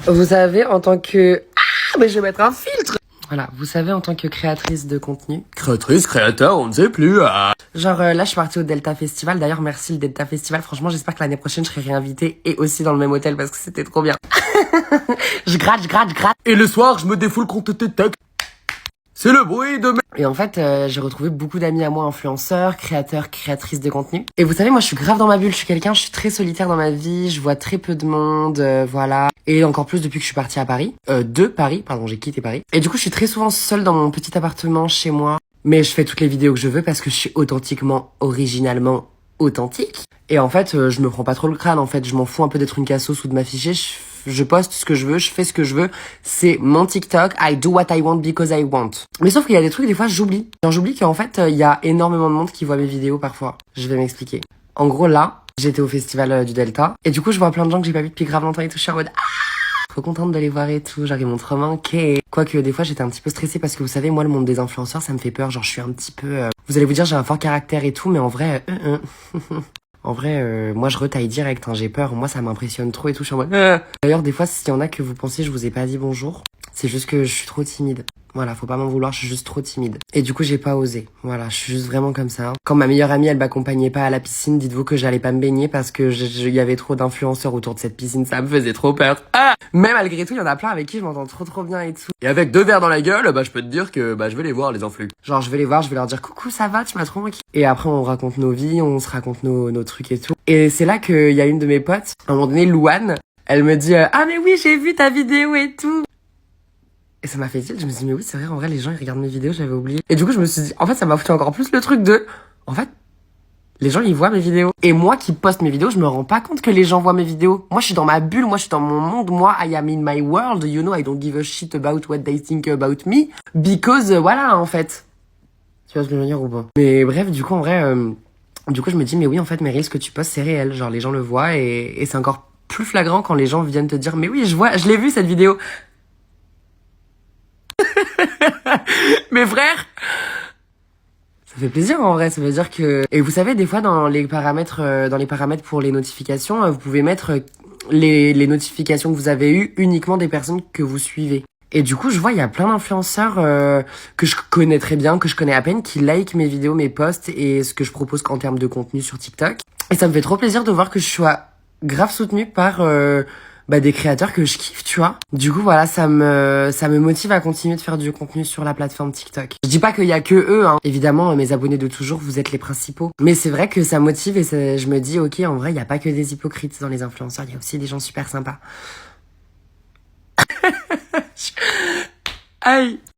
Vous savez, en tant que... Ah, mais je vais mettre un filtre. Voilà, vous savez, en tant que créatrice de contenu... Créatrice, créateur, on ne sait plus. Genre, là, je suis partie au Delta Festival. D'ailleurs, merci le Delta Festival. Franchement, j'espère que l'année prochaine, je serai réinvitée et aussi dans le même hôtel parce que c'était trop bien. je gratte. Et le soir, je me défoule contre tes textes. C'est le bruit de mes... Et en fait, j'ai retrouvé beaucoup d'amis à moi, influenceurs, créateurs, créatrices de contenu. Et vous savez, moi, je suis grave dans ma bulle. Je suis très solitaire dans ma vie. Je vois très peu de monde, voilà. Et encore plus depuis que je suis partie à Paris. De Paris, pardon, j'ai quitté Paris. Et du coup, je suis très souvent seule dans mon petit appartement chez moi. Mais je fais toutes les vidéos que je veux parce que je suis originalement authentique. Et en fait, je me prends pas trop le crâne, en fait. Je m'en fous un peu d'être une cassos ou de m'afficher. Je poste ce que je veux, je fais ce que je veux. C'est mon TikTok. I do what I want because I want. Mais sauf qu'il y a des trucs, des fois, j'oublie. Genre, j'oublie qu'en fait, il y a énormément de monde qui voit mes vidéos parfois. Je vais m'expliquer. En gros, là, j'étais au festival du Delta. Et du coup, je vois plein de gens que j'ai pas vu depuis grave longtemps et tout. Je suis en mode, trop contente de les voir et tout. Genre, ils m'ont trop manqué. Quoique, des fois, j'étais un petit peu stressée parce que vous savez, moi, le monde des influenceurs, ça me fait peur. Genre, je suis un petit peu... Vous allez vous dire, j'ai un fort caractère et tout, mais en vrai... En vrai, moi je retaille direct, hein, j'ai peur, moi ça m'impressionne trop et tout, je suis en mode... D'ailleurs, des fois, s'il y en a que vous pensez je vous ai pas dit bonjour, c'est juste que je suis trop timide. Voilà, faut pas m'en vouloir, je suis juste trop timide. Et du coup, j'ai pas osé. Voilà, je suis juste vraiment comme ça. Quand ma meilleure amie, elle m'accompagnait pas à la piscine, dites-vous que j'allais pas me baigner parce que il y avait trop d'influenceurs autour de cette piscine, ça me faisait trop peur. Mais malgré tout, il y en a plein avec qui je m'entends trop bien et tout. Et avec 2 verres dans la gueule, je peux te dire que je vais les voir, les influx. Genre, je vais les voir, je vais leur dire coucou, ça va, tu m'as trop manqué. Et après, on raconte nos vies, on se raconte nos trucs et tout. Et c'est là qu'il y a une de mes potes, à un moment donné, Louane, elle me dit ah mais oui, j'ai vu ta vidéo et tout. Et ça m'a fait tilt, je me suis dit mais oui, c'est vrai, en vrai, les gens ils regardent mes vidéos, j'avais oublié. Et du coup, je me suis dit, en fait, ça m'a foutu encore plus le truc de, en fait, les gens ils voient mes vidéos. Et moi qui poste mes vidéos, je me rends pas compte que les gens voient mes vidéos. Moi, je suis dans ma bulle, moi je suis dans mon monde, moi, I am in my world, you know, I don't give a shit about what they think about me. Because, voilà, en fait. Tu vois ce que je veux dire ou pas? Mais bref, du coup, en vrai, du coup, je me dis, mais oui, en fait, Meryl, ce que tu postes, c'est réel. Genre, les gens le voient et c'est encore plus flagrant quand les gens viennent te dire, mais oui, je l'ai vu cette vidéo. Mes frères! Ça fait plaisir en vrai, ça veut dire que... Et vous savez, des fois, dans les paramètres pour les notifications, vous pouvez mettre les notifications que vous avez eues uniquement des personnes que vous suivez. Et du coup, je vois, il y a plein d'influenceurs que je connais très bien, que je connais à peine, qui like mes vidéos, mes posts et ce que je propose en termes de contenu sur TikTok. Et ça me fait trop plaisir de voir que je sois grave soutenue par des créateurs que je kiffe, tu vois. Du coup, voilà, ça me motive à continuer de faire du contenu sur la plateforme TikTok. Je dis pas qu'il y a que eux, hein. Évidemment, mes abonnés de toujours, vous êtes les principaux. Mais c'est vrai que ça motive et je me dis, ok, en vrai, il y a pas que des hypocrites dans les influenceurs, il y a aussi des gens super sympas. Aïe.